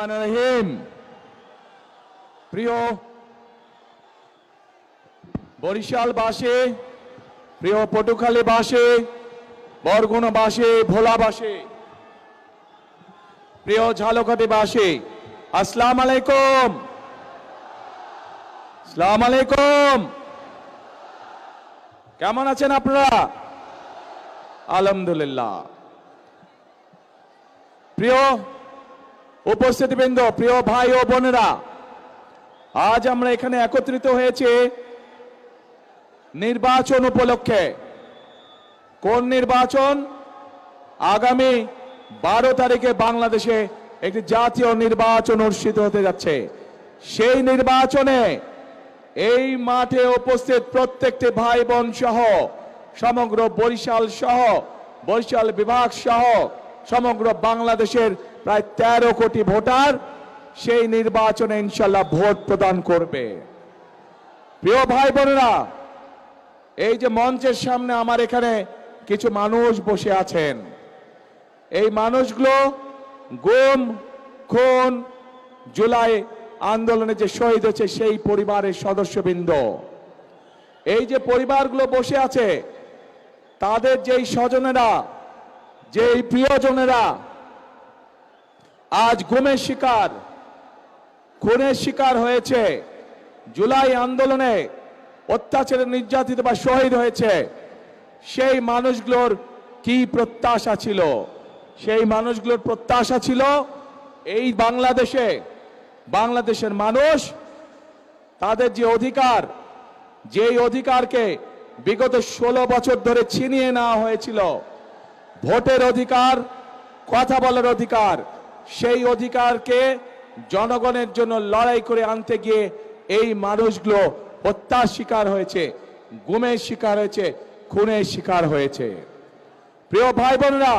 রহমানির রহিম। প্রিয় বরিশালবাসী, প্রিয় পটুখালীবাসী, বরগুনাবাসী, ভোলাবাসী, প্রিয় ঝালকাঠিবাসী, আসসালামু আলাইকুম। আসসালামু আলাইকুম। কেমন আছেন আপনারা? আলহামদুলিল্লাহ। প্রিয় উপস্থিতিবৃন্দ, প্রিয় ভাই ও বোনেরা, আজ আমরা এখানে একত্রিত হয়েছি নির্বাচন উপলক্ষে। কোন নির্বাচন? আগামী 12 তারিখে বাংলাদেশে একটি জাতীয় নির্বাচন অনুষ্ঠিত হতে যাচ্ছে। সেই নির্বাচনে এই মাঠে উপস্থিত প্রত্যেকটি ভাই বোন সহ সমগ্র বরিশাল সহ বরিশাল বিভাগ সহ সমগ্র বাংলাদেশের প্রায় 13 কোটি ভোটার সেই নির্বাচনে ইনশাল্লাহ ভোট প্রদান করবে। প্রিয় ভাই বোনেরা, এই যে মঞ্চের সামনে আমার এখানে কিছু মানুষ বসে আছেন, এই মানুষগুলো গুম, খুন, জুলাই আন্দোলনে যে শহীদ হয়েছে সেই পরিবারের সদস্যবৃন্দ। এই যে পরিবারগুলো বসে আছে, তাদের যেই স্বজনেরা, যেই প্রিয়জনেরা আজ গুমের শিকার, খুনের শিকার হয়েছে, জুলাই আন্দোলনে অত্যাচারে নির্যাতিত বা শহীদ হয়েছে, সেই মানুষগুলোর কি প্রত্যাশা ছিল? সেই মানুষগুলোর প্রত্যাশা ছিল এই বাংলাদেশের মানুষ তাদের যে অধিকার, যেই অধিকারকে বিগত 16 বছর ধরে ছিনিয়ে নেওয়া হয়েছিল, ভোটের অধিকার, কথা বলার অধিকার, সেই অধিকারকে জনগণের জন্য লড়াই করে আনতে গিয়ে এই মানুষগুলো হত্যার শিকার হয়েছে, গুমের শিকার হয়েছে, খুনের শিকার হয়েছে। প্রিয় ভাই বোনেরা,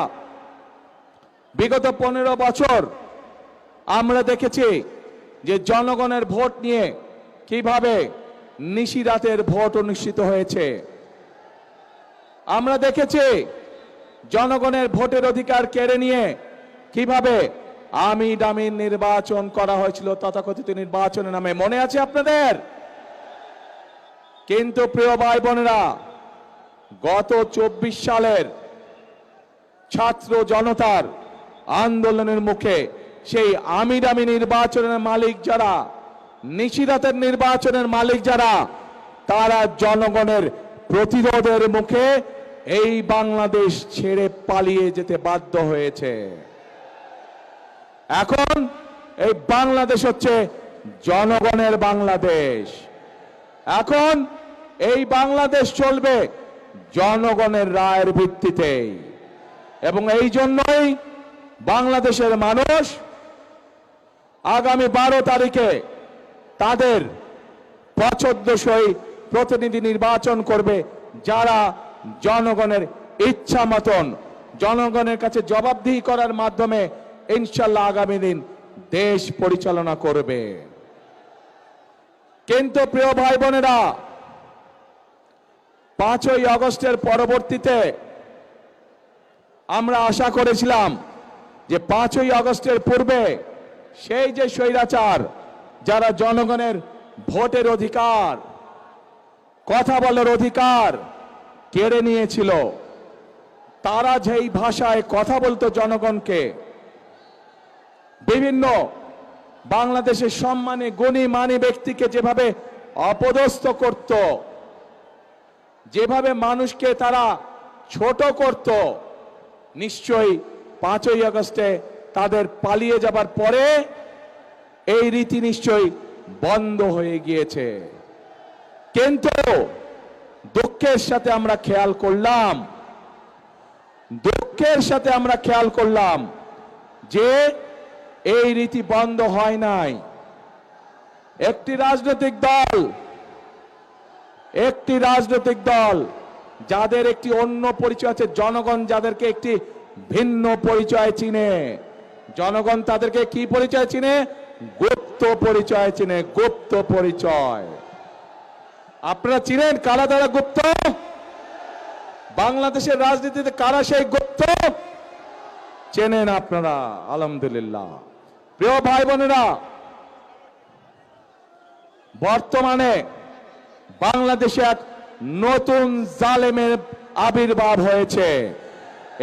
বিগত 15 বছর আমরা দেখেছি যে জনগণের ভোট নিয়ে কিভাবে নিশিরাতের ভোট অনুষ্ঠিত হয়েছে। আমরা দেখেছি জনগণের ভোটের অধিকার কেড়ে নিয়ে কিভাবে আমি দামি নির্বাচন করা হয়েছিল তথাকথিত নির্বাচনের নামে, মনে আছে আপনাদের? কিন্তু প্রিয় ভাই বোনেরা, গত 24 সালের ছাত্র জনতার আন্দোলনের মুখে সেই আমি দামি নির্বাচনের মালিক যারা, নিশিরাতের নির্বাচনের মালিক যারা, তারা জনগণের প্রতিরোধের মুখে এই বাংলাদেশ ছেড়ে পালিয়ে যেতে বাধ্য হয়েছে। এখন এই বাংলাদেশ হচ্ছে জনগণের বাংলাদেশ। এখন এই বাংলাদেশ চলবে জনগণের রায়ের ভিত্তিতে, এবং এই জন্যই বাংলাদেশের মানুষ আগামী 12 তারিখে তাদের পছন্দসই প্রতিনিধি নির্বাচন করবে, যারা জনগণের ইচ্ছা মতন জনগণের কাছে জবাবদিহি করার মাধ্যমে ইনশাল্লাহ আগামী দিন দেশ পরিচালনা করবে। কিন্তু প্রিয় ভাই বোনেরা, 5ই আগস্টের পরবর্তীতে আমরা আশা করেছিলাম যে 5ই আগস্টের পূর্বে সেই যে স্বৈরাচার, যারা জনগণের ভোটের অধিকার, কথা বলার অধিকার কেড়ে নিয়েছিল, তারা যেই ভাষায় কথা বলতো জনগণকে, বিভিন্ন বাংলাদেশের সম্মানী গুণী মানী ব্যক্তিকে যেভাবে অপদস্থ করত, যেভাবে মানুষকে তারা ছোট করত, নিশ্চয়ই 5ই আগস্টে তাদের পালিয়ে যাবার পরে এই রীতি নিশ্চয়ই বন্ধ হয়ে গিয়েছে। কিন্তু দুঃখের সাথে আমরা খেয়াল করলাম যে এই রীতি বন্ধ হয় নাই। একটি রাজনৈতিক দল যাদের একটি অন্য পরিচয় আছে, জনগণ যাদেরকে একটি ভিন্ন পরিচয় চিনে, জনগণ তাদেরকে কি পরিচয় চিনে? গুপ্ত পরিচয় চিনে, গুপ্ত পরিচয়। আপনারা চিনেন কারা তারা গুপ্ত? বাংলাদেশের রাজনীতিতে কারা সেই গুপ্ত? চেনেন আপনারা, আলহামদুলিল্লাহ। প্রিয় ভাই বোনেরা, বর্তমানে বাংলাদেশে এক নতুন জালেমের আবির্ভাব হয়েছে।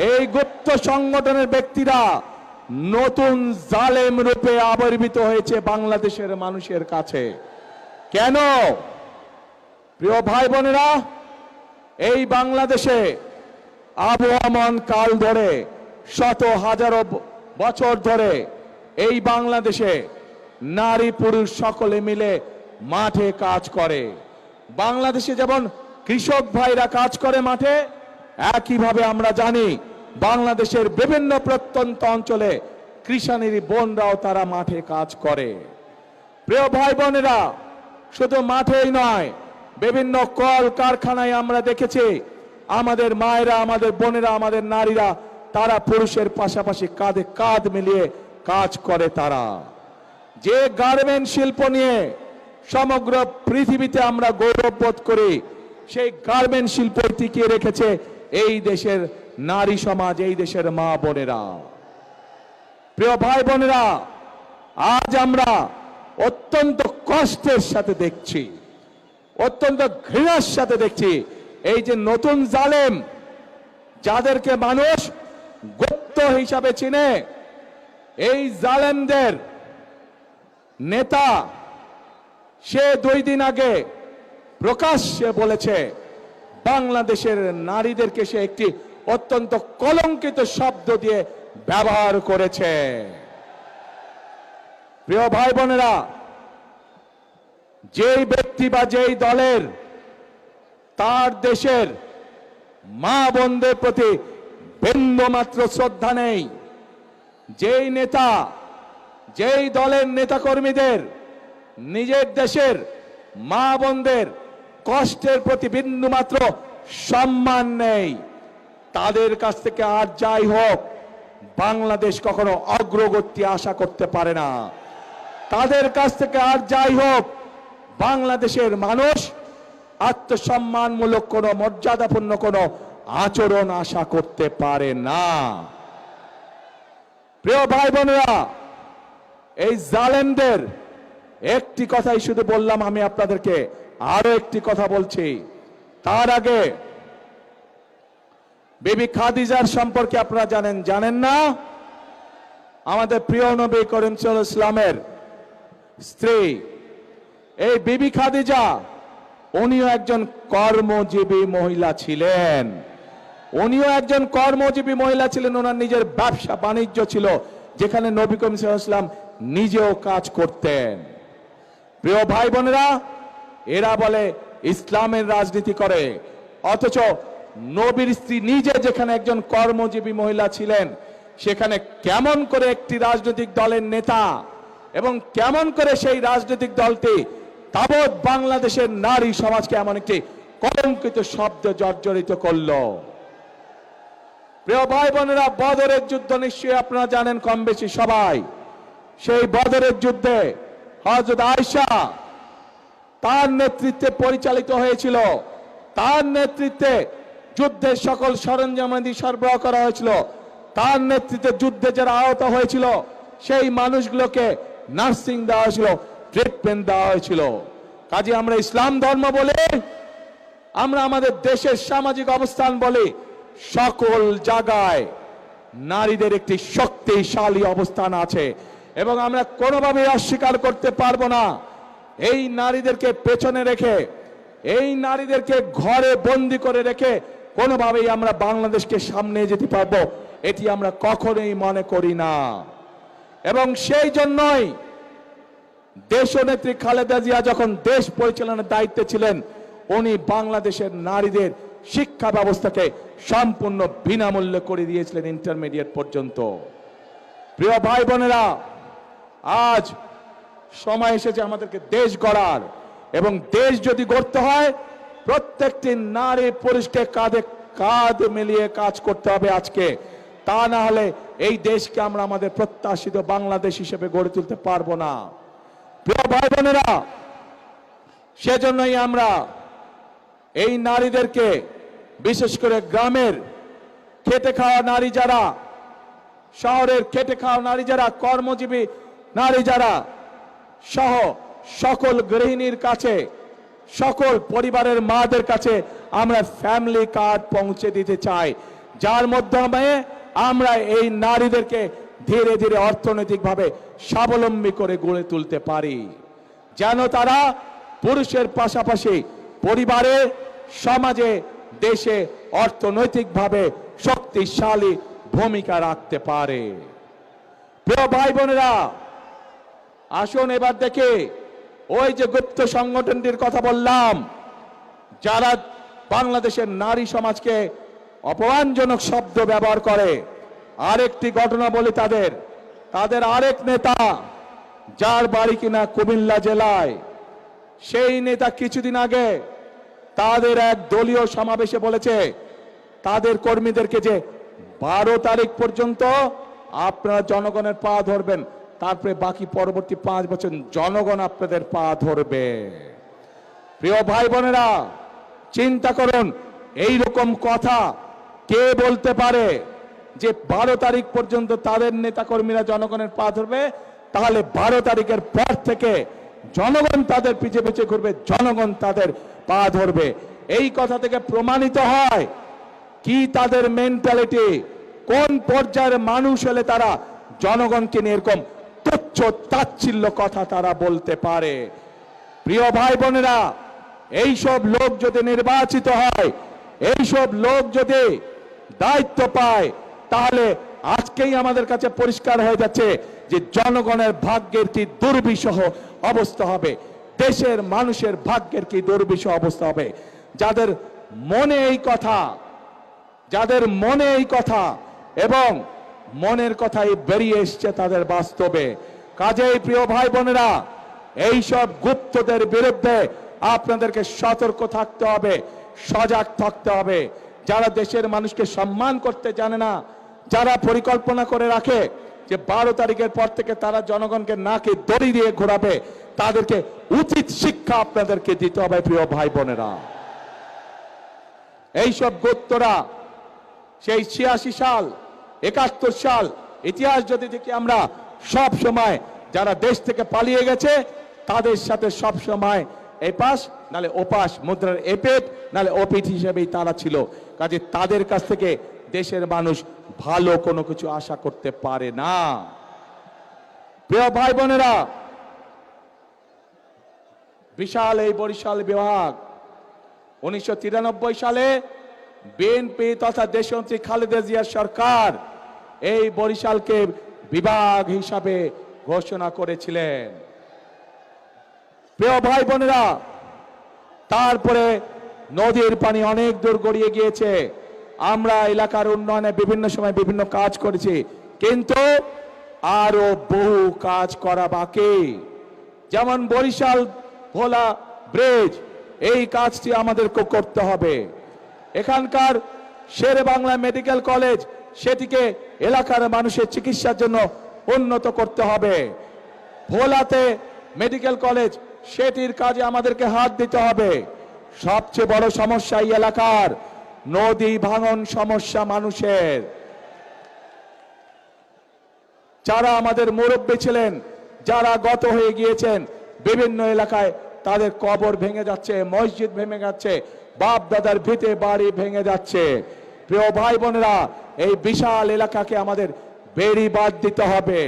এই গুপ্ত সংগঠনের ব্যক্তিরা নতুন জালেম রূপে আবির্ভূত হয়েছে বাংলাদেশের মানুষের কাছে। কেন? প্রিয় ভাই বোনেরা, এই বাংলাদেশে আবহমান কাল ধরে, শত হাজারো বছর ধরে এই বাংলাদেশে নারী পুরুষ সকলে মিলে মাঠে কাজ করে। বাংলাদেশে যেমন কৃষক ভাইরা কাজ করে মাঠে, একইভাবে আমরা জানি বাংলাদেশের বিভিন্ন প্রত্যন্ত অঞ্চলে কৃষানির বোনরাও তারা মাঠে কাজ করে। প্রিয় ভাই বোনেরা, শুধু মাঠেই নয়, বিভিন্ন কল কারখানায় আমরা দেখেছি আমাদের মায়েরা, আমাদের বোনেরা, আমাদের নারীরা তারা পুরুষের পাশাপাশি কাঁধে কাঁধ মিলিয়ে কাজ করে। তারা যে গার্মেন্ট শিল্প নিয়ে সমগ্র পৃথিবীতে আমরা গৌরব বোধ করি, সেই গার্মেন্ট শিল্প টিকিয়ে রেখেছে এই দেশের নারী সমাজ, এই দেশের মা বোনেরা। প্রিয় ভাই বোনেরা, আজ আমরা অত্যন্ত কষ্টের সাথে দেখছি, অত্যন্ত ঘৃণার সাথে দেখছি এই যে নতুন জালেম, যাদেরকে মানুষ গুপ্ত হিসাবে চিনে, এই জালেমদের নেতা সে 2 দিন আগে প্রকাশ্যে বলেছে বাংলাদেশের নারীদেরকে সে একটি অত্যন্ত কলঙ্কিত শব্দ দিয়ে ব্যবহার করেছে। প্রিয় ভাই বোনেরা, যেই ব্যক্তি বা যেই দলের তার দেশের মা বোনদের প্রতি বিন্দুমাত্র শ্রদ্ধা নেই, যেই নেতা, যেই দলের নেতাকর্মীদের নিজের দেশের মা বোনদের কষ্টের প্রতি বিন্দুমাত্র সম্মান নেই, তাদের কাছ থেকে আর যাই হোক বাংলাদেশ কখনো অগ্রগতি আশা করতে পারে না। তাদের কাছ থেকে আর যাই হোক বাংলাদেশের মানুষ আত্মসম্মানমূলক কোনো মর্যাদাপূর্ণ কোনো আচরণ আশা করতে পারে না। প্রিয় ভাই বোনেরা, এই জালেমদের একটি কথাই শুধু বললাম, আমি আপনাদেরকে আরো একটি কথা বলছি। তার আগে বিবি খাদিজার সম্পর্কে আপনারা জানেন না? আমাদের প্রিয় নবী করিম সাল্লাল্লাহু আলাইহি ওয়াসাল্লামের স্ত্রী এই বিবি খাদিজা, উনিও একজন কর্মজীবী মহিলা ছিলেন। উনিও একজন কর্মজীবী মহিলা ছিলেন। ওনার নিজের ব্যবসা বাণিজ্য ছিল, যেখানে নবী করিম সাল্লাল্লাহু আলাইহি ওয়াসাল্লাম নিজেও কাজ করতেন। প্রিয় ভাই বোনেরা, এরা বলে ইসলামের রাজনীতি করে, অথচ নবীর স্ত্রী নিজে যেখানে একজন কর্মজীবী মহিলা ছিলেন, সেখানে কেমন করে একটি রাজনৈতিক দলের নেতা এবং কেমন করে সেই রাজনৈতিক দলটি তাবৎ বাংলাদেশের নারী সমাজকে এমন একটি কলঙ্কিত শব্দ জর্জরিত করলো। প্রিয় ভাই বোনেরা, বদরের যুদ্ধ নিশ্চয়ই আপনারা জানেন কম বেশি সবাই। সেই বদরের যুদ্ধে হযরত আয়েশা তার নেতৃত্বে পরিচালিত হয়েছিল, তার নেতৃত্বে যুদ্ধের সকল সরঞ্জামাদি সরবরাহ করা হয়েছিল, তার নেতৃত্বে যুদ্ধে যারা আহত হয়েছিল সেই মানুষগুলোকে নার্সিং দেওয়া হয়েছিল, ট্রিটমেন্ট দেওয়া হয়েছিল। কাজে আমরা ইসলাম ধর্ম বলে, আমরা আমাদের দেশের সামাজিক অবস্থান বলে, সকল জায়গায় নারীদের একটি শক্তিশালী অবস্থান আছে এবং আমরা কোনোভাবেই অস্বীকার করতে পারবো না। এই নারীদেরকে পেছনে রেখে, এই নারীদেরকে ঘরে বন্দি করে রেখে কোনোভাবেই আমরা বাংলাদেশকে সামনে যেতে পারবো, এটি আমরা কখনোই মনে করি না। এবং সেই জন্যই দেশনেত্রী খালেদা জিয়া যখন দেশ পরিচালনার দায়িত্বে ছিলেন, উনি বাংলাদেশের নারীদের শিক্ষা ব্যবস্থাকে সম্পূর্ণ বিনামূল্যে করে দিয়েছিলেন, ইন্টারমিডিয়েট পর্যন্ত। প্রিয় ভাই বোনেরা, আজ সময় এসেছে আমাদেরকে দেশ গড়ার, এবং দেশ যদি গড়তে হয় প্রত্যেকটি নারী পুরুষকে কাঁধে কাঁধ মিলিয়ে কাজ করতে হবে আজকে। তা না হলে এই দেশকে আমরা আমাদের প্রত্যাশিত বাংলাদেশ হিসেবে গড়ে তুলতে পারবো না। প্রিয় ভাই বোনেরা, সেজন্যই আমরা এই নারীদেরকে, বিশেষ করে গ্রামের খেটে খাওয়া নারী যারা, শহরের খেটে খাওয়া নারী যারা, কর্মজীবী নারী যারা সহ সকল গৃহিণীর কাছে, সকল পরিবারের মাদের কাছে আমরা ফ্যামিলি কার্ড পৌঁছে দিতে চাই, যার মাধ্যমে আমরা এই নারীদেরকে ধীরে ধীরে অর্থনৈতিকভাবে স্বাবলম্বী করে গড়ে তুলতে পারি, যেন তারা পুরুষের পাশাপাশি পরিবারে, সমাজে, দেশে অর্থনৈতিকভাবে শক্তিশালী ভূমিকা রাখতে পারে। প্রিয় ভাই বোনেরা, আসুন এবার দেখে ওই যে গুপ্ত সংগঠনটির কথা বললাম, যারা বাংলাদেশের নারী সমাজকে অপমানজনক শব্দ ব্যবহার করে। আরেকটি ঘটনা বলি, তাদের আরেক নেতা, যার বাড়ি কিনা কুমিল্লা জেলায়, সেই নেতা কিছুদিন আগে তাদের এক দলীয় সমাবেশে বলেছে তাদের কর্মীদেরকে যে 12 তারিখ পর্যন্ত আপনারা জনগণের পা ধরবেন, তারপরে বাকি পরবর্তী 5 বছর জনগণ আপনাদের পা ধরবে। প্রিয় ভাই বোনেরা, চিন্তা করুন, এই রকম কথা কে বলতে পারে যে 12 তারিখ পর্যন্ত তাদের নেতাকর্মীরা জনগণের পা ধরবে, তাহলে 12 তারিখের পর থেকে জনগণ তাদের পিছে পিছে ঘুরবে, জনগণ তাদের পা ধরবে। এই কথা থেকে প্রমাণিত হয় কি তাদের মেন্টালিটি, কোন পর্যায়ের মানুষ হলে তারা জনগণকে নিয়ে এরকম তুচ্ছ তাচ্ছিল্য কথা তারা বলতে পারে। প্রিয় ভাই বোনেরা, এইসব লোক যদি নির্বাচিত হয়, এইসব লোক যদি দায়িত্ব পায়, তাহলে আজকেই আমাদের কাছে পরিষ্কার হয়ে যাচ্ছে যে জনগণের ভাগ্যের কি দুর্বিষহ অবস্থা হবে, দেশের মানুষের ভাগ্যের কি দুর্বিষহ অবস্থা হবে। যাদের মনে এই কথা এবং মনের কথাই বেরিয়ে এসছে তাদের বাস্তবে। কাজেই প্রিয় ভাই বোনেরা, এইসব গুপ্তদের বিরুদ্ধে আপনাদেরকে সতর্ক থাকতে হবে, সজাগ থাকতে হবে। যারা দেশের মানুষকে সম্মান করতে জানে না, যারা পরিকল্পনা করে রাখে যে 12 তারিখের পর থেকে তারা জনগণকে নাকে দড়ি দিয়ে ঘোরাবে, তাদেরকে উচিত শিক্ষা আপনাদেরকে দিতে হবে। প্রিয় ভাই বোনেরা, এইসব গুপ্তরা সেই 86 সাল 71 সাল ইতিহাস যদি দেখি আমরা, সব সময় যারা দেশ থেকে পালিয়ে গেছে তাদের সাথে সব সময় এপাশ নালে ওপাশ, মুদ্রার এপেট নালে ওপিট হিসেবেই তারা ছিল। কাজে তাদের কাছ থেকে দেশের মানুষ ভালো কোনো কিছু আশা করতে পারে না। প্রিয় ভাই বোনেরা, বিশাল এই বরিশাল বিভাগ 1993 সালে বিএনপি তথা দেশনেত্রী খালেদা জিয়ার সরকার এই বরিশালকে বিভাগ হিসাবে ঘোষণা করেছিলেন। প্রিয় ভাই বোনেরা, তারপরে নদীর পানি অনেক দূর গড়িয়ে গিয়েছে। আমরা এলাকার উন্নয়নে বিভিন্ন সময় বিভিন্ন কাজ করেছি, কিন্তু আরো বহু কাজ করা বাকি। যেমন বরিশাল ভোলা ব্রিজ, এই কাজটি আমাদেরকে করতে হবে। এখানকার শেরে বাংলা মেডিকেল কলেজ, সেটিকে এলাকার মানুষের চিকিৎসার জন্য উন্নত করতে হবে। ভোলাতে মেডিকেল কলেজ, সেটির কাজে আমাদেরকে হাত দিতে হবে। সবচেয়ে বড় সমস্যা এই এলাকার নদী ভাঙন সমস্যা। মানুষের যারা আমাদের মুরব্বী ছিলেন, যারা গত হয়ে গিয়েছেন, বিভিন্ন এলাকায় তাদের কবর ভেঙে যাচ্ছে, মসজিদ ভেঙে যাচ্ছে, বাপ দাদার ভিটে বাড়ি ভেঙে যাচ্ছে। প্রিয় ভাই বোনেরা, এই বিশাল এলাকাকে আমাদের বেড়িবাঁধ দিতে হবে।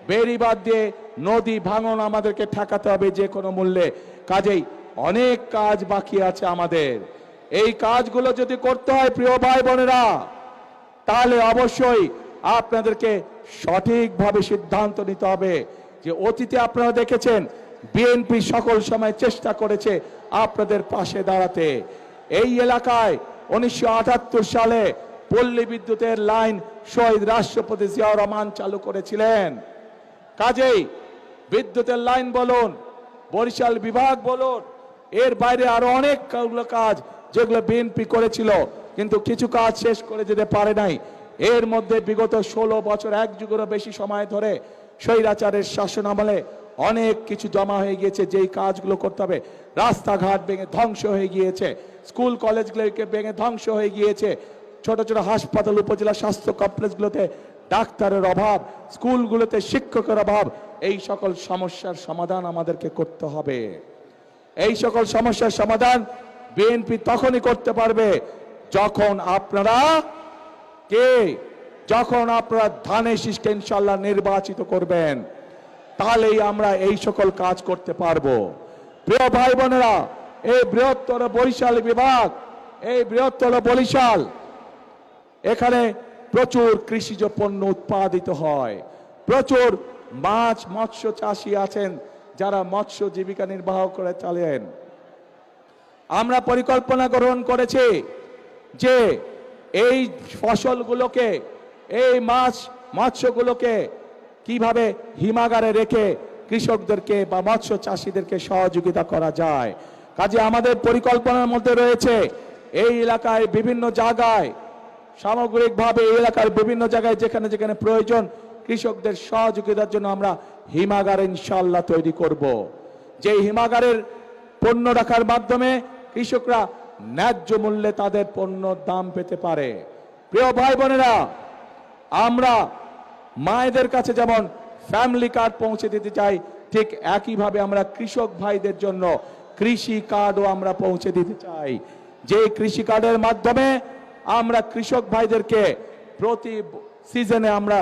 বেড়িবাঁধ দিয়ে নদী ভাঙন আমাদেরকে ঠেকাতে হবে যে কোনো মূল্যে। কাজেই অনেক কাজ বাকি আছে আমাদের। এই কাজগুলো যদি করতে হয় প্রিয় ভাই বোনেরা, তাহলে অবশ্যই আপনাদেরকে সঠিকভাবে সিদ্ধান্ত নিতে হবে। যে অতীতে আপনারা দেখেছেন বিএনপি সকল সময় চেষ্টা করেছে আপনাদের পাশে দাঁড়াতে। এই এলাকায় 1978 সালে পল্লী বিদ্যুতের লাইন শহীদ রাষ্ট্রপতি জিয়াউর রহমান চালু করেছিলেন। কাজেই বিদ্যুতের লাইন বলুন, বরিশাল বিভাগ বলুন, এর বাইরে আরো অনেক কাজ যেগুলো বিএনপি করেছিল, কিন্তু কিছু কাজ শেষ করে যেতে পারে নাই। এর মধ্যে বিগত 16 বছর, এক যুগেরও বেশি সময় ধরে স্বৈরাচারের শাসন আমলে অনেক কিছু জমা হয়ে গিয়েছে, যেই কাজগুলো করতে হবে। রাস্তাঘাট ভেঙে ধ্বংস হয়ে গিয়েছে, স্কুল কলেজগুলোকে ভেঙে ধ্বংস হয়ে গিয়েছে। ছোট ছোট হাসপাতাল, উপজেলা স্বাস্থ্য কমপ্লেক্সগুলোতে ডাক্তারের অভাব, স্কুলগুলোতে শিক্ষকের অভাব, এই সকল সমস্যার সমাধান আমাদেরকে করতে হবে। এই সকল সমস্যার সমাধান বিএনপি তখনই করতে পারবে যখন আপনারা ধানের শীষকে ইনশাআল্লাহ নির্বাচিত করবেন, তাহলেই আমরা এই সকল কাজ করতে পারবো। প্রিয় ভাই বোনেরা, এই বৃহত্তর বরিশাল বিভাগ, এই বৃহত্তর বরিশাল, এখানে প্রচুর কৃষিজ পণ্য উৎপাদিত হয়, প্রচুর মাছ মৎস্য চাষী আছেন যারা মৎস্য জীবিকা নির্বাহ করে চলেন। আমরা পরিকল্পনা গ্রহণ করেছি যে এই ফসলগুলোকে, এই মাছ মৎস্যগুলোকে কিভাবে হিমাগারে রেখে কৃষকদেরকে বা মৎস্য চাষীদেরকে সহযোগিতা করা যায়। কাজে আমাদের পরিকল্পনার মধ্যে রয়েছে এই এলাকায় বিভিন্ন জায়গায়, সামগ্রিকভাবে এই এলাকার বিভিন্ন জায়গায় যেখানে যেখানে প্রয়োজন কৃষকদের সহযোগিতার জন্য আমরা হিমাগার ইনশাআল্লাহ তৈরি করব। যে হিমাগারের পণ্য রাখার মাধ্যমে কৃষকরা ন্যায্য মূল্যে তাদের পণ্যর দাম পেতে পারে। প্রিয় ভাই বোনেরা, আমরা মায়েদের কাছে যেমন ফ্যামিলি কার্ড পৌঁছে দিতে চাই, ঠিক একইভাবে আমরা কৃষক ভাইদের জন্য কৃষি কার্ডও আমরা পৌঁছে দিতে চাই। যে কৃষি কার্ডের মাধ্যমে আমরা কৃষক ভাইদেরকে প্রতি সিজনে আমরা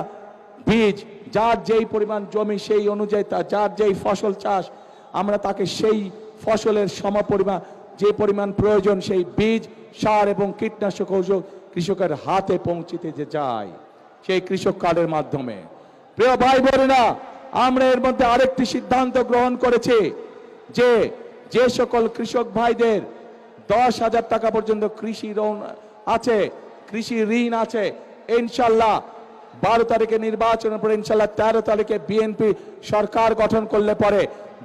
বীজ, যার যেই পরিমাণ জমি সেই অনুযায়ী যার যেই ফসল চাষ, আমরা তাকে সেই ফসলের সমপরিমাণ যে পরিমাণ প্রয়োজন সেই বীজ, সার এবং কীটনাশক ঔষধ কৃষকের হাতে পৌঁছে দিতে চাই সেই কৃষক কার্ডের মাধ্যমে। প্রিয় ভাই বোনেরা, আমরা এর মধ্যে আরেকটি সিদ্ধান্ত গ্রহণ করেছি যে যে সকল কৃষক ভাইদের 10,000 টাকা পর্যন্ত কৃষি ঋণ আছে, কৃষি ঋণ আছে, ইনশাল্লাহ 12 তারিখে নির্বাচনের পরে ইনশাল্লাহ 13 তারিখে বিএনপি সরকার গঠন করলে পরে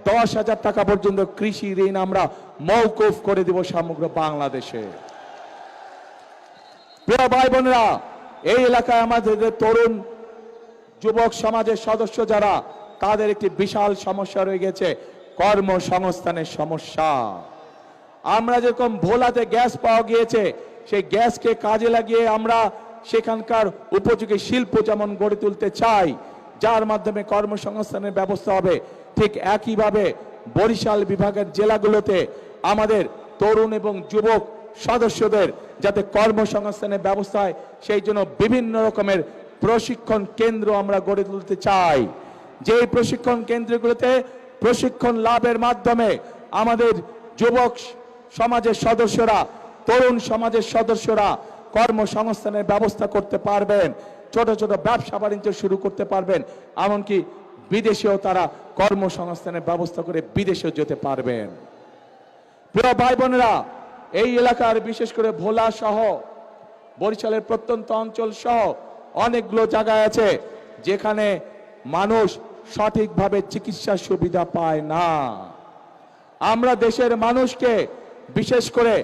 10,000 টাকা পর্যন্ত কৃষি ঋণ আমরা মওকুফ করে দিব সমগ্র বাংলাদেশে। প্রিয় ভাই বোনেরা, এই এলাকায় আমাদের তরুণ যুবক সমাজের সদস্য যারা, তাদের একটি বিশাল সমস্যা রয়ে গেছে, কর্মসংস্থানের সমস্যা। আমরা যেরকম ভোলাতে গ্যাস পাওয়া গিয়েছে, সেই গ্যাসকে কাজে লাগিয়ে আমরা সেখানকার উপযোগী শিল্প যেমন গড়ে তুলতে চাই, যার মাধ্যমে কর্মসংস্থানের ব্যবস্থা হবে, ঠিক একইভাবে বরিশাল বিভাগের জেলাগুলোতে আমাদের তরুণ এবং যুবক সদস্যদের যাতে কর্মসংস্থানের ব্যবস্থা হয়, সেই জন্য বিভিন্ন রকমের প্রশিক্ষণ কেন্দ্র আমরা গড়ে তুলতে চাই। যে প্রশিক্ষণ কেন্দ্রগুলোতে প্রশিক্ষণ লাভের মাধ্যমে আমাদের যুবক সমাজের সদস্যরা, তরুণ সমাজের সদস্যরা কর্মসংস্থানের ব্যবস্থা করতে পারবেন, ছোট ছোট ব্যবসা বাণিজ্য শুরু করতে পারবেন, এমনকি বিদেশেও তারা কর্মসংস্থানের ব্যবস্থা করে বিদেশেও যেতে পারবেন। প্রিয় ভাই বোনেরা, এই এলাকার বিশেষ করে ভোলা সহ বরিশালের প্রত্যন্ত অঞ্চল সহ অনেকগুলো জায়গায় আছে যেখানে মানুষ সঠিকভাবে চিকিৎসা সুবিধা পায় না। আমরা দেশের মানুষকে, বিশেষ করে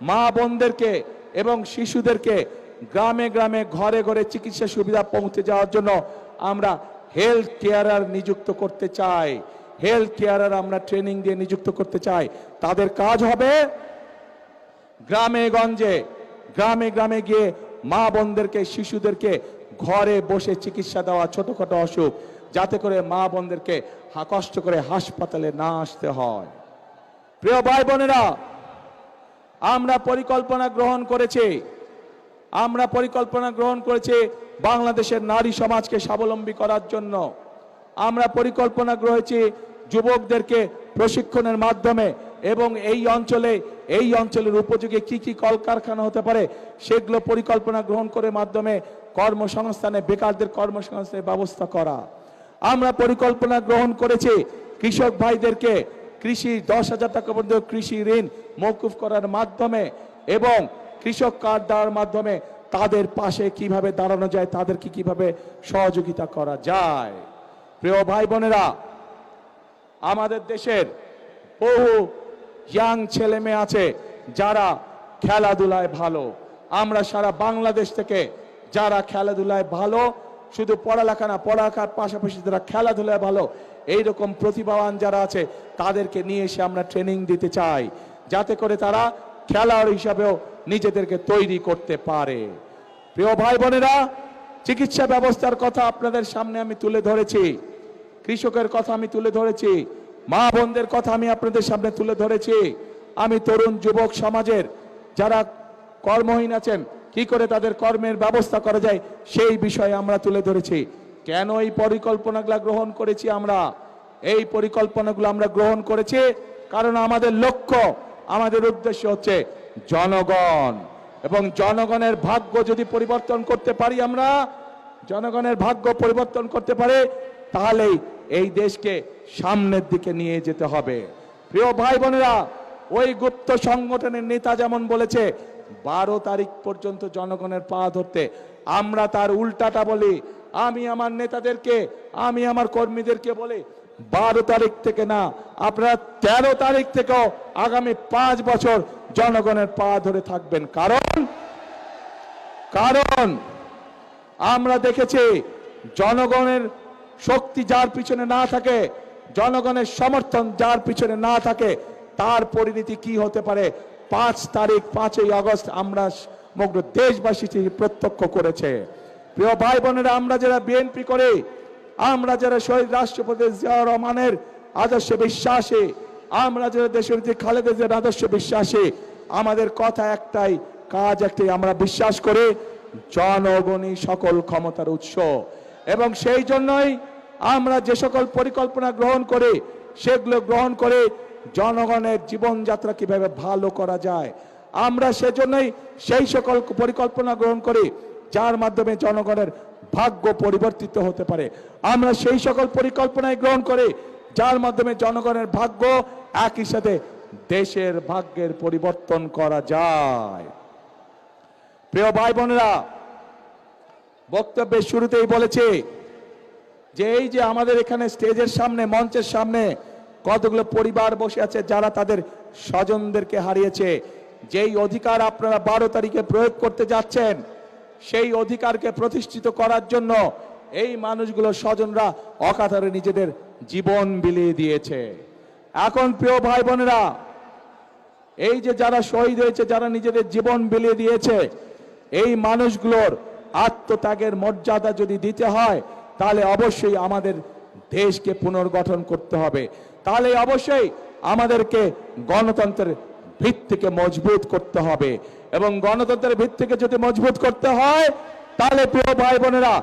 মা বোনদেরকে এবং শিশুদেরকে গ্রামে গ্রামে ঘরে ঘরে চিকিৎসা সুবিধা পৌঁছে যাওয়ার জন্য আমরা হেলথ কেয়ারার নিযুক্ত করতে চাই। হেলথ কেয়ারার আমরা ট্রেনিং দিয়ে নিযুক্ত করতে চাই। তাদের কাজ হবে গ্রামে গঞ্জে, গ্রামে গ্রামে গিয়ে মা বোনদেরকে, শিশুদেরকে ঘরে বসে চিকিৎসা দেওয়া, ছোটখাটো অসুখ, যাতে করে মা বোনদেরকে কষ্ট করে হাসপাতালে না আসতে হয়। প্রিয় ভাই বোনেরা, আমরা পরিকল্পনা গ্রহণ করেছি বাংলাদেশের নারী সমাজকে স্বাবলম্বী করার জন্য। আমরা পরিকল্পনা করেছি যুবকদেরকে প্রশিক্ষণের মাধ্যমে এবং এই অঞ্চলের উপযোগী কি কি কলকারখানা হতে পারে সেগুলো পরিকল্পনা গ্রহণ করে মাধ্যমে কর্মসংস্থানে, বেকারদের কর্মসংস্থানের ব্যবস্থা করা। আমরা পরিকল্পনা গ্রহণ করেছি কৃষক ভাইদেরকে কৃষি 10,000 টাকা পর্যন্ত কৃষি ঋণ মওকুফ করার মাধ্যমে এবং কৃষক কার্ড দেওয়ার মাধ্যমে তাদের পাশে কিভাবে দাঁড়ানো যায়, তাদেরকে কিভাবে সহযোগিতা করা যায়। প্রিয় ভাই বোনেরা, আমাদের দেশের বহু ইয়াং ছেলে মেয়ে আছে যারা খেলাধুলায় ভালো। আমরা সারা বাংলাদেশ থেকে যারা খেলাধুলায় ভালো, শুধু পড়ালেখা না, পড়ালেখার পাশাপাশি যারা খেলাধুলায় ভালো, এইরকম প্রতিভাবান যারা আছে তাদেরকে নিয়ে এসে আমরা ট্রেনিং দিতে চাই, যাতে করে তারা খেলোয়াড় হিসাবেও নিজেদেরকে তৈরি করতে পারে। প্রিয় ভাই বোনেরা, চিকিৎসা ব্যবস্থার কথা আপনাদের সামনে আমি তুলে ধরেছি, কৃষকের কথা আমি তুলে ধরেছি, মা বোনদের কথা আমি আপনাদের সামনে তুলে ধরেছি। আমি তরুণ যুবক সমাজের যারা কর্মহীন আছেন কি করে তাদের কর্মের ব্যবস্থা করা যায় সেই বিষয়ে আমরা তুলে ধরেছি। কেন এই পরিকল্পনাগুলো গ্রহণ করেছি আমরা? এই পরিকল্পনাগুলো আমরা গ্রহণ করেছি কারণ আমাদের লক্ষ্য, আমাদের উদ্দেশ্য হচ্ছে জনগণ, এবং জনগণের ভাগ্য যদি পরিবর্তন করতে পারি, আমরা জনগণের ভাগ্য পরিবর্তন করতে পারে, তাহলেই এই দেশকে সামনের দিকে নিয়ে যেতে হবে। প্রিয় ভাই বোনেরা, ওই গুপ্ত সংগঠনের নেতা যেমন বলেছে 12 তারিখ পর্যন্ত জনগণের পা ধরতে, আমরা তার উল্টাটা বলি। আমি আমার নেতাদেরকে, আমি আমার কর্মীদেরকে বলি 12 তারিখ থেকে না, আপনারা 13 তারিখ থেকেও আগামী 5 বছর জনগণের পা ধরে থাকবেন। কারণ আমরা দেখেছি জনগণের শক্তি যার পিছনে না থাকে, জনগণের সমর্থন যার পিছনে না থাকে, তার পরিণতি কি হতে পারে 5 তারিখ 5ই আগস্ট আমরা সমগ্র দেশবাসী প্রত্যক্ষ করেছে। প্রিয় ভাই বোনেরা, আমরা যারা বিএনপি করে, আমরা যারা শহীদ রাষ্ট্রপতি জিয়াউর রহমানের আদর্শে বিশ্বাসী, আমরা যারা দেশনেত্রী খালেদা জিয়ার আদর্শে বিশ্বাসী, আমাদের কথা একটাই, কাজ একটাই, আমরা বিশ্বাস করি জনগণই সকল ক্ষমতার উৎস। এবং সেই জন্যই আমরা যে সকল পরিকল্পনা গ্রহণ করি, সেগুলো গ্রহণ করে জনগণের জীবনযাত্রা কিভাবে ভালো করা যায়, আমরা সেজন্যই সেই সকল পরিকল্পনা গ্রহণ করি যার মাধ্যমে জনগণের ভাগ্য পরিবর্তিত হতে পারে। আমরা সেই সকল পরিকল্পনায় গ্রহণ করি যার মাধ্যমে জনগণের ভাগ্য একই সাথে দেশের ভাগ্যের পরিবর্তন করা যায়। প্রিয় ভাই বোনেরা, বক্তব্যের শুরুতেই বলেছি যে এই যে আমাদের এখানে স্টেজের সামনে, মঞ্চের সামনে কতগুলো পরিবার বসে আছে যারা তাদের স্বজনদেরকে হারিয়েছে, যেই অধিকার আপনারা 12 তারিখে প্রয়োগ করতে যাচ্ছেন, সেই অধিকারকে প্রতিষ্ঠিত করার জন্য এই মানুষগুলো স্বজনরা অকাতরে নিজেদের জীবন বিলিয়ে দিয়েছে। এখন প্রিয় ভাই বোনেরা, এই যে যারা শহীদ হয়েছে, যারা নিজেদের জীবন বিলিয়ে দিয়েছে, এই মানুষগুলোর আত্মত্যাগের মর্যাদা যদি দিতে হয়, তাহলে অবশ্যই আমাদের দেশকে পুনর্গঠন করতে হবে, তাহলে অবশ্যই আমাদেরকে গণতন্ত্রের ভিত্তিকে মজবুত করতে হবে। এবং গণতন্ত্রের ভিত্তিকে যদি মজবুত করতে হয়, তাহলে প্রিয় ভাই বোনেরা,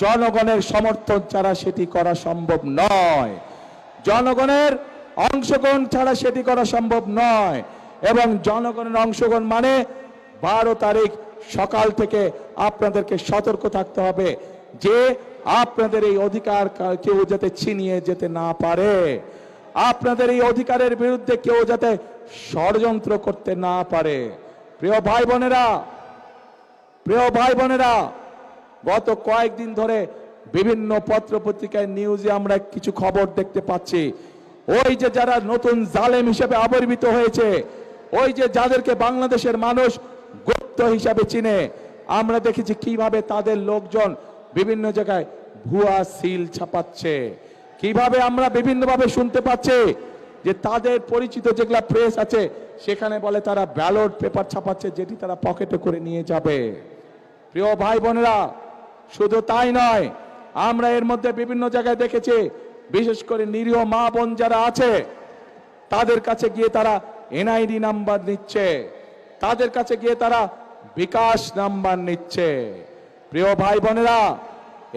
জনগণের সমর্থন ছাড়া সেটি করা সম্ভব নয়, জনগণের অংশগ্রহণ ছাড়া সেটি করা সম্ভব নয়। এবং জনগণের অংশগ্রহণ মানে 12 তারিখ সকাল থেকে আপনাদেরকে সতর্ক থাকতে হবে যে আপনাদের এই অধিকার কেউ যাতে ছিনিয়ে যেতে না পারে, আপনাদের এই অধিকারের বিরুদ্ধে কেউ যাতে ষড়যন্ত্র করতে না পারে। প্রিয় ভাই বোনেরা, গত কয়েকদিন ধরে বিভিন্ন পত্র পত্রিকায় নিউজে আমরা কিছু খবর দেখতে পাচ্ছি, ওই যে যারা নতুন জালেম হিসেবে আবির্ভূত হয়েছে, ওই যে যাদেরকে বাংলাদেশের মানুষ গুপ্ত হিসাবে চিনে, আমরা দেখেছি কিভাবে তাদের লোকজন বিভিন্ন জায়গায় ভুয়া সিল ছাপাচ্ছে, কিভাবে আমরা বিভিন্নভাবে শুনতে পাচ্ছি যে তাদের পরিচিত যেগুলা প্রেস আছে সেখানে বলে তারা ব্যালট পেপার ছাপাচ্ছে, যেটি তারা পকেটে করে নিয়ে যাবে। প্রিয় ভাই বোনেরা, শুধু তাই নয়, আমরা এর মধ্যে বিভিন্ন জায়গায় দেখেছি, বিশেষ করে নিরীহ মা বোন যারা আছে তাদের কাছে গিয়ে তারা এনআইডি নাম্বার নিচ্ছে, তাদের কাছে গিয়ে তারা বিকাশ নাম্বার নিচ্ছে। প্রিয় ভাই বোনেরা,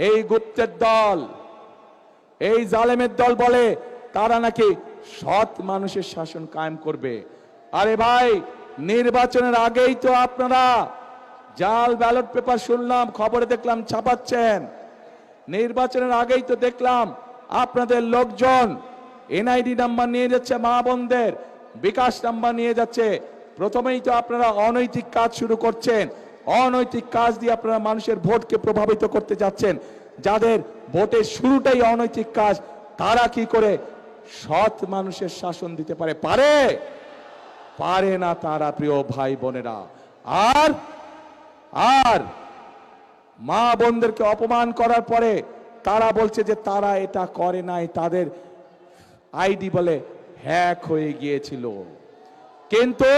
এই গুপ্তের দল, এই জালেমের দল বলে তারা নাকি সৎ মানুষের শাসন কায়েম করবে। আরে ভাই, নির্বাচনের আগেই তো আপনারা জাল ব্যালট পেপার শুনলাম, খবরে দেখলাম ছাপাচ্ছেন। নির্বাচনের আগেই তো দেখলাম আপনাদের লোকজন এনআইডি নাম্বার নিয়ে যাচ্ছে, মা বোনদের বিকাশ নাম্বার নিয়ে যাচ্ছে। প্রথমেই তো আপনারা অনৈতিক কাজ শুরু করছেন, অনৈতিক কাজ দিয়ে আপনারা মানুষের ভোটকে প্রভাবিত করতে যাচ্ছেন। যাদের ভোটের শুরুটাই অনৈতিক কাজ, তারা কি করে সৎ মানুষের শাসন দিতে পারে? পারে না তারা। প্রিয় ভাই বোনেরা, আর মা বোনদেরকে অপমান করার পরে তারা বলছে যে তারা এটা করে নাই, তাদের আইডি বলে হ্যাক হয়ে গিয়েছিল। কিন্তু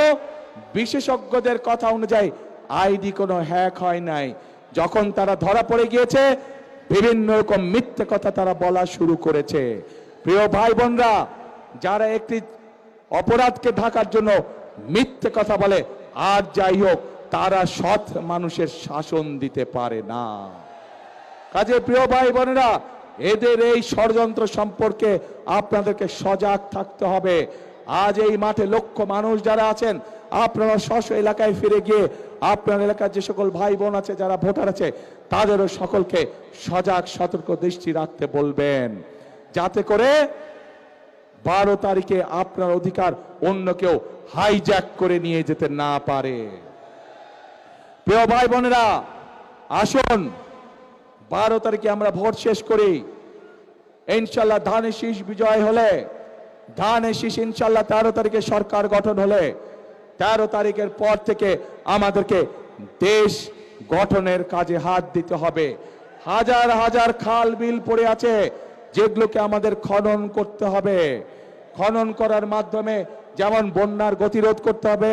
বিশেষজ্ঞদের কথা অনুযায়ী আইডি কোনো হ্যাক হয় নাই। যখন তারা ধরা পড়ে গিয়েছে বিভিন্ন রকম মিথ্যে কথা তারা বলা শুরু করেছে। প্রিয় ভাই বোনরা, যারা একটি অপরাধকে ঢাকার জন্য মিথ্যে কথা বলে, আর যাই হোক, তারা সৎ মানুষের শাসন দিতে পারে না। কাজে প্রিয় ভাই বোনেরা, এদের এই ষড়যন্ত্র সম্পর্কে আপনাদেরকে সজাগ থাকতে হবে। আজ এই মাঠে লক্ষ মানুষ যারা আছেন, আপনারা স্ব এলাকায় ফিরে গিয়ে আপনার এলাকার যে সকল ভাই বোন আছে, যারা ভোটার আছে, তাদেরও সকলকে সজাগ সতর্ক দৃষ্টি রাখতে বলবেন, যাতে করে 12 তারিখে আপনার অধিকার অন্য কেউ হাইজ্যাক করে নিয়ে যেতে না পারে। প্রিয় ভাই বোনেরা, আসুন 12 তারিখে আমরা ভোট শেষ করি। ইনশাল্লাহ ধানের শীষ বিজয় হলে, ধানের শীষ ইনশাল্লাহ 13 তারিখে সরকার গঠন হলে, 13 তারিখের পর থেকে আমাদেরকে দেশ গঠনের কাজে হাত দিতে হবে। হাজার হাজার খাল বিল পড়ে আছে, যেগুলোকে আমাদের খনন করতে হবে। খনন করার মাধ্যমে যেমন বন্যার গতিরোধ করতে হবে,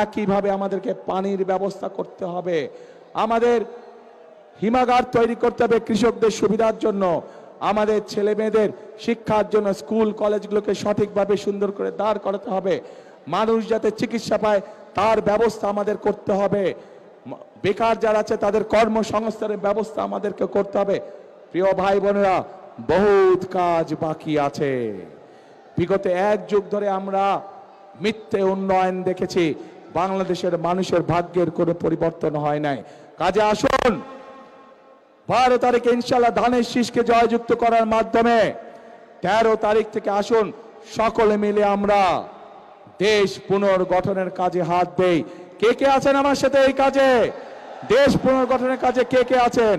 একইভাবে আমাদেরকে পানির ব্যবস্থা করতে হবে। আমাদের হিমাগার তৈরি করতে হবে কৃষকদের সুবিধার জন্য। আমাদের ছেলে মেয়েদের শিক্ষার জন্য স্কুল কলেজগুলোকে সঠিকভাবে সুন্দর করে দাঁড় করাতে হবে। মানুষ যাতে চিকিৎসা পায় তার ব্যবস্থা আমাদের করতে হবে। বেকার যারা আছে তাদের কর্মসংস্থানের ব্যবস্থা আমাদেরকে করতে হবে। প্রিয় ভাই বোনেরা, বহুত কাজ বাকি আছে। বিগত 1 যুগ ধরে আমরা মিথ্যে উন্নয়ন দেখেছি, বাংলাদেশের মানুষের ভাগ্যের কোনো পরিবর্তন হয় নাই। কাজে আসুন 12 তারিখে ইনশাল্লাহ ধানের শীষকে জয়যুক্ত করার মাধ্যমে 13 তারিখ থেকে আসুন সকলে মিলে আমরা দেশ পুনর্গঠনের কাজে হাত দেই। কে কে আছেন আমার সাথে এই কাজে? দেশ পুনর্গঠনের কাজে কে কে আছেন?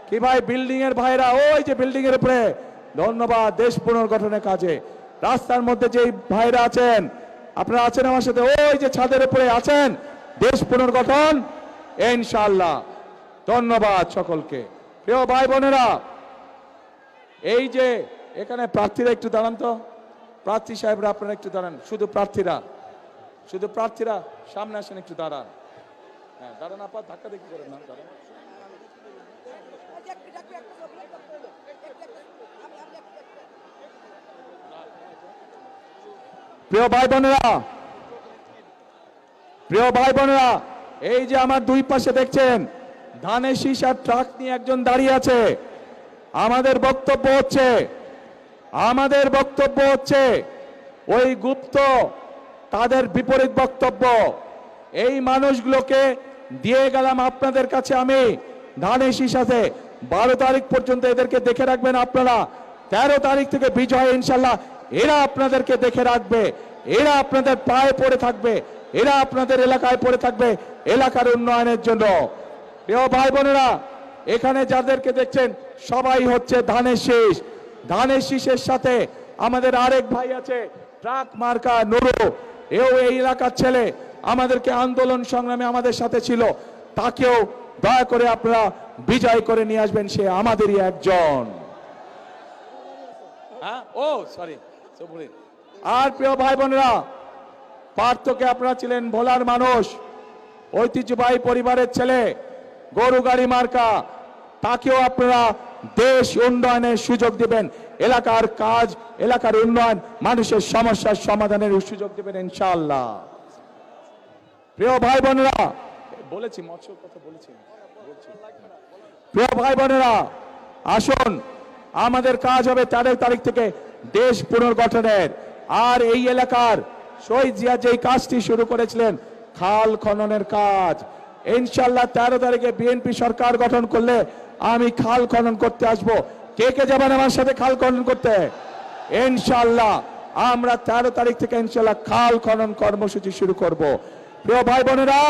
কি ভাই বিল্ডিং এর ভাইরা, ওই যে বিল্ডিং এর উপরে, ধন্যবাদ। দেশ পুনর্গঠনের কাজে রাস্তার মধ্যে যে ভাইরা আছেন, আপনারা আছেন আমার সাথে, ওই যে ছাদের উপরে আছেন, দেশ পুনর্গঠন ইনশাআল্লাহ। ধন্যবাদ সকলকে। প্রিয় ভাই বোনেরা, এই যে এখানে প্রার্থীরা একটু দাঁড়ান তো, প্রার্থী সাহেবরা আপনারা একটু দাঁড়ান, শুধু প্রার্থীরা সামনে আসেন, একটু দাঁড়ান। হ্যাঁ দাঁড়ান, আপা ধাক্কা দেখি করেন না, দাঁড়ান। প্রিয় ভাই বোনেরা, এই যে আমার দুই পাশে দেখছেন ধানের শীষ আর ট্রাক নিয়ে একজন দাঁড়িয়ে আছে। আমাদের বক্তব্য হচ্ছে ওই গুপ্ত তাদের বিপরীত বক্তব্য। এই মানুষগুলোকে দিয়ে গেলাম আপনাদের কাছে আমি ধানের শীষ আছে। 12 তারিখ পর্যন্ত এদেরকে দেখে রাখবেন আপনারা। 13 তারিখ থেকে বিজয় ইনশাল্লাহ এরা আপনাদেরকে দেখে রাখবে, এরা আপনাদের পায়ে পড়ে থাকবে, এরা আপনাদের এলাকায় পড়ে থাকবে এলাকার উন্নয়নের জন্য। প্রিয় ভাই বোনেরা, এখানে যাদেরকে দেখছেন সবাই হচ্ছে ধানের শীষ। ধানের শীষের সাথে আমাদের আরেক ভাই আছে ট্রাক মার্কা নুরু, এও এই এলাকার ছেলে, আমাদেরকে আন্দোলন সংগ্রামে আমাদের সাথে ছিল। তাকেও দয়া করে আপনারা বিজয় করে নিয়ে আসবেন, সে আমাদেরই একজন। আর প্রিয় ভাই বোনেরা, পার্থকে আপনারা ছিলেন ভোলার মানুষ, ঐতিহ্যবাহী পরিবারের ছেলে, গরু গাড়ি মার্কা, তাকেও আপনারা দেশ উন্নয়নের সুযোগ দিবেন, এলাকার কাজ, এলাকার উন্নয়ন, মানুষের সমস্যার সমাধানের সুযোগ দিবেন ইনশাআল্লাহ। প্রিয় ভাই বোনেরা, বলেছি মৎস্য কথা বলেছি। প্রিয় ভাই বোনেরা, আসুন আমাদের কাজ হবে 13 তারিখ থেকে দেশ পুনর্গঠনের। আর এই এলাকার শহীদ জিয়া যেই কাজটি শুরু করেছিলেন খাল খননের কাজ, ইনশাআল্লাহ 13 তারিখে বিএনপি সরকার গঠন করলে আমি খাল খনন করতে আসব। কে কে যাবেন আমার সাথে খাল খনন করতে? ইনশাআল্লাহ আমরা 13 তারিখ থেকে ইনশাআল্লাহ খাল খনন কর্মসূচি শুরু করব। প্রিয় ভাই বোনেরা,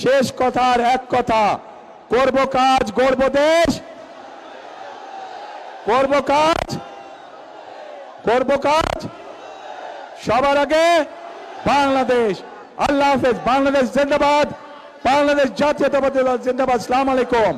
শেষ কথার এক কথা, করব কাজ, গড়ব দেশ, করব কাজ সবার আগে বাংলাদেশ। আল্লাহ হাফেজ। বাংলাদেশ জিন্দাবাদ, বাংলাদেশ জাতীয়তাবাদী দল জিন্দাবাদ। আসসালামু আলাইকুম।